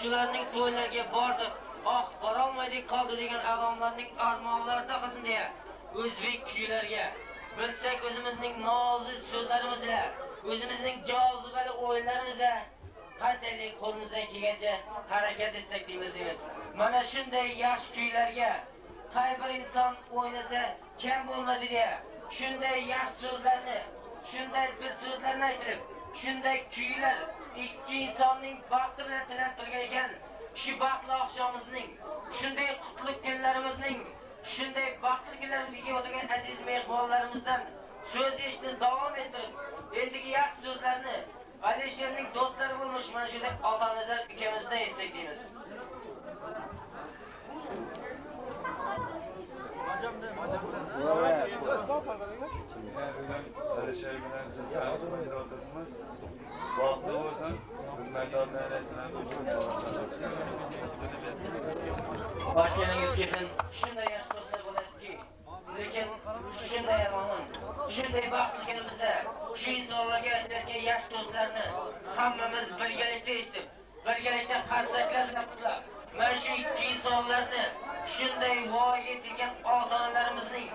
shularning to'ylarga bordik. Borolmaydik qoldi degan avomlarning armonlarida qilsin deya o'zbek kuylarga bilsak o'zimizning nozik so'zlarimiz bilan, o'zimizning jozibali o'yinlarimiz bilan qanchalik qo'limizdan kelgancha harakat etsak deymiz. Mana shunday yaxshi kuylarga qay bir inson o'ynasa kam bo'lmadi deya shunday yaxshi so'zlarni, shunday bir so'zlarni aytib, shunday kuylar ikki insonning baxti bilan tilantirgan ekan. Shu baxtli oqshomimizning, shunday qutlug' kunlarimizning, shunday baxtli kunlarimizga kelib o'tirgan aziz mehmonlarimizdan so'z eshitishni davom ettirib, endigi yaxshi so'zlarni Alisherning do'stlari bo'lmuş mana shunday Otanazar ukamizdan eshitsak deymiz. Başkanınız kesin shunday yaxshi do'stlar bo'ladiki, lekin shunday amonin, shunday baxtli kunimizda shu insonlarga aytiladigan yaxshi do'stlarni hammamiz birgalikda eshitib, birgalikda qarsaklar bilan qutlab, mana shu ikki insonlarni shunday voyaga yetgan ota-onalarimizning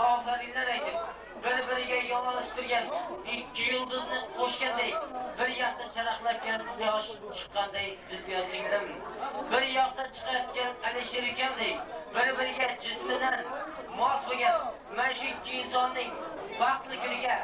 ofarinlar aytib, bir-biriga yomonlashtirgan ikki yulduzni qo'shgandek, bir yoqda charaqlayotgan quyosh chiqqanday Zulfiya singlim, bir yoqda chiqayotgan Alisher ukamdek, bir-biriga jismidan mos bo'lgan mana shu ikki insonning baxtli kuniga,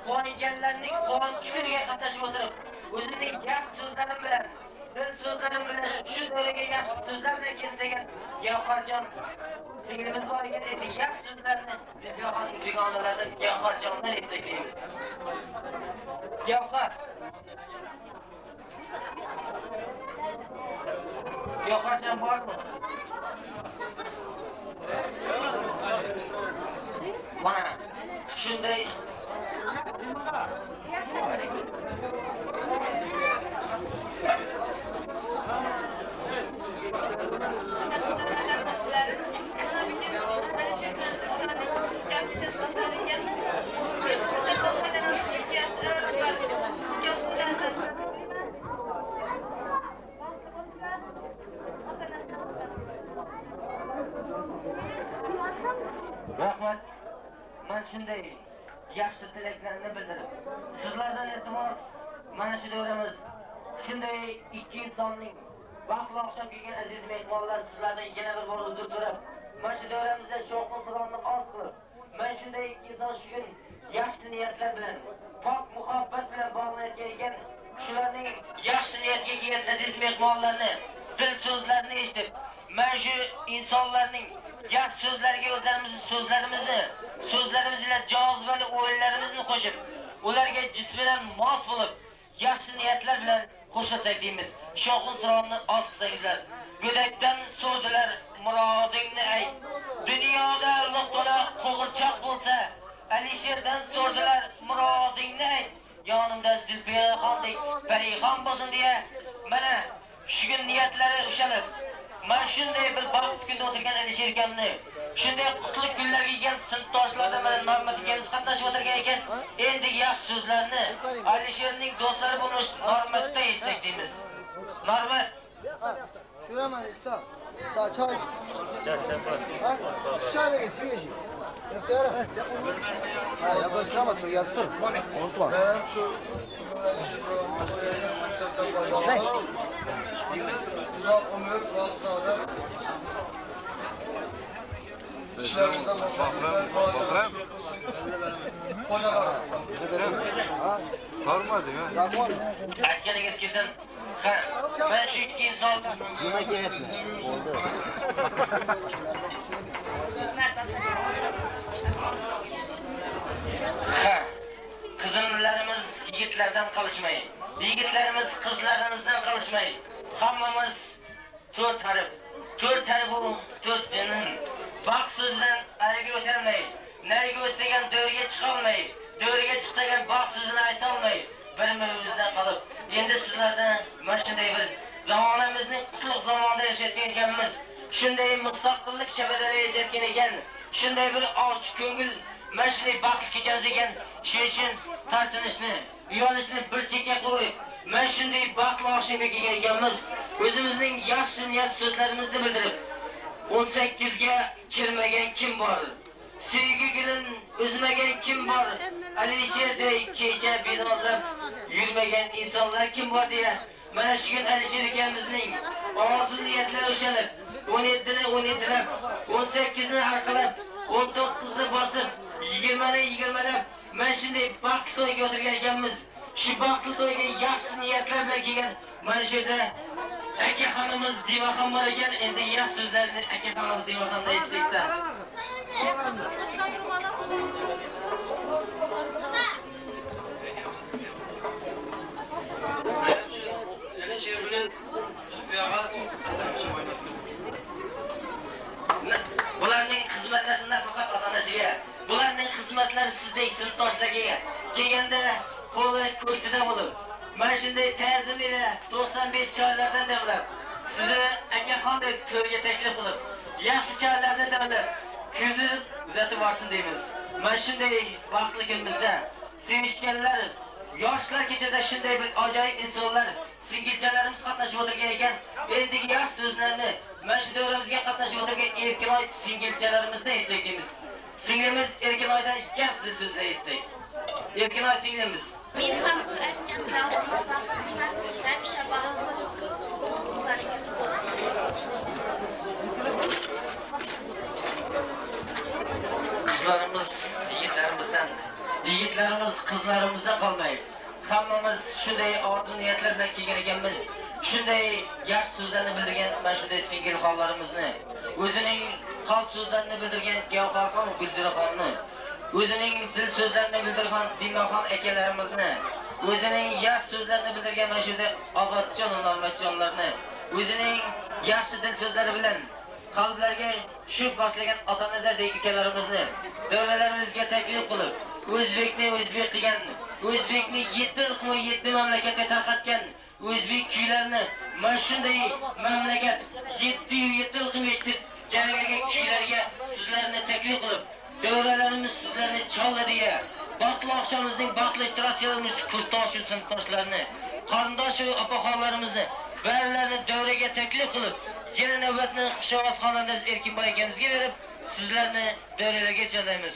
quvonganlarning quvonch kuniga qatnashib o'tirib, o'zining yaxshi so'zlari bilan, dil so'zlari bilan shu do'raga yaxshi so'zlar bilan keltirgan Gavharjon singlimiz bor ekan, endi yaxshi so'zlarni Zulfiyaxonning dugonalaridan Gavharjondan eshitamiz. Gavhar. Gavharjon bormi? Mana shunday rahmat. Men shunday yaxshi tilaklarni bildirib, sizlardan iltimos, mana shu davramiz shunday ikki insonning baxtli oqshom kelgan aziz mehmonlar sizlardan yana bir bor uzr so'rab, mana shu davramizda shovqin suronni oz qilib, mana shunday ikki inson shu kun yaxshi niyatlar bilan, pok muhabbat bilan bog'langan ekan, shularning yaxshi niyatiga kelgan aziz mehmonlarni, dil so'zlarini eshitib, mana shu insonlarning yaxshi so'zlariga o'zlarimizning so'zlarimiz bilan jozibali o'yinlarimizni qo'shib, ularga jismidan mos bo'lib, yaxshi niyatlar bilan qo'shilsak deymiz. Shovqin suronni oz qilsangizlar. Go'dakdan so'rdilar murodingni ayt. Dunyoda to'la qo'g'irchoq bo'lsa, Alisherdan so'rdilar murodingni ayt. Yonimda Zulfiyaxondek Farixon bo'lsin deya, mana shu kun niyatlari ushalib, mana shunday bir baxt kunda o'tirgan Alisher akamni, shunday qutlug' kunlarga kelgan sinfdoshlardan mana Muhammad akamiz qatnashib o'tirgan ekan, endi yaxshi so'zlarni Alisherning do'stlari bo'lmuş Normatda eshitsak deymiz. Normat. Şuraman ita. Çay. Ha? Şöyle sveji. Yapıyorum. Ha, ya başka ama dur, yap dur. Unutma. Ne? Uzak ömür, bol sağlık. Bakrem. Kocaman. Ha? Kormadın ha? Akkanıgız kesin. Ha, ben şu ikki inson Buna gerek mi? Oldu. Ha, qizlarimiz yigitlardan qolishmaydi. Yigitlarimiz qizlarimizdan qolishmaydi. Hammamiz to'rt taraf bu to'rt jinin. Baxtsizdan ariga o'tolmaydi. Nariga o'tsagan do'rga chiqa olmaydi. Do'rga chiqsagan baxtsizini ayta olmaydi. Bir-birimizdan qolib, endi sizlardan mana shunday bir zamonamizning qutlug' zamonida yashayotgan ekanmiz. Shunday mustaqillik shabadalari yashayotgan ekan, shunday bir ochiq ko'ngil, mana shunday baxtli kechamiz ekan. Shuning uchun tartinishni, uyalishni bir chekka qo'yib, men shunday baxtli oqshomga kelgan ekanmiz. O'zimizning yaxshi niyat so'zlarimizni bildirib, 18 ga kirmagan kim bor? Sevgi gulin uzmagan kim bor? Alisherday kecha binolab yurmagan insonlar kim bor deya mana shu kun Alisher akamizning orzu niyatlari o'shalib 17ni 17lab 18ni arqalab 19ni bosib 20ni 20lab mana shunday baxtli to'yga o'tirgan ekanmiz. Shu baxtli to'yga yaxshi niyatlar bilan kelgan mana shu yerda akaxonimiz Divaxon bor ekan. Endi yaxshi so'zlarni akaxonimiz Divaxondan eshitdik-da. Bularning xizmatlari nafaqat ota-onasiga, bularning xizmatlari sizdek sinfdoshlarga kelganda qo'li ko'ksida bo'lib, mana shunday ta'zim ila 95 choylardan davlab, sizni akaxondek to'yga taklif qilib, yaxshi choylarni davlab, ko'zi uzatib borsin deymiz. Mana shunday vaqtli kunimizda sevishganlar, yoshlar kechada shunday bir ajoyib insonlar, singilchalarimiz qatnashib o'tirgan ekan. Endi yaxshi so'zlarni mana shu davramizga qatnashib o'tirgan Erkinoy singilchalarimizdan eshitamiz. Singlimiz Erkinoydan yaxshi so'zlar eshitdik. Erkinoy singlimiz. Men ham bu aytgan davomlar hamisha bag'rim bo'lsin. O'g'illariga bo'lsin. Qizlarimiz yigitlarimiz qizlarimizdan qolmaydi. Hammamiz shunday orzu niyatlar bilan kelgan ekanmiz. Shunday yaxshi so'zlarni bildirgan mana shunday singil xonlarimizni, o'zining xalq so'zlarini bildirgan Gavharxon Gulziraxonni, o'zining dil so'zlarini bildirgan Dinoxon akalarimizni, o'zining yaxshi so'zlarini bildirgan mana shunday Ozodjon va Normatjonlarni, o'zining yaxshi dil so'zlari bilan qalblarga shu boshlagan ota-onazardek akalarimizni davlatlarimizga taklif qilib, O'zbekni o'zbek qilgan, O'zbekni 7 xil 7 mamlakatga tarqatgan o'zbek kuylarini mana shunday mamlakat 7 xil eshitib janglagan kuylarga sizlarni taklif qilib, davlatlarimiz sizlarni choldi deya, baxtli oqshomimizning baxtli ishtirokchilarimiz, kursdosh sinfdoshlarni, qarindosh va opaxonlarimizni barlarini davraga taklif qilib, yana navbatni Xushovoz xonangiz Erkinboy akamizga berib, sizlarni davralarga chalaymiz.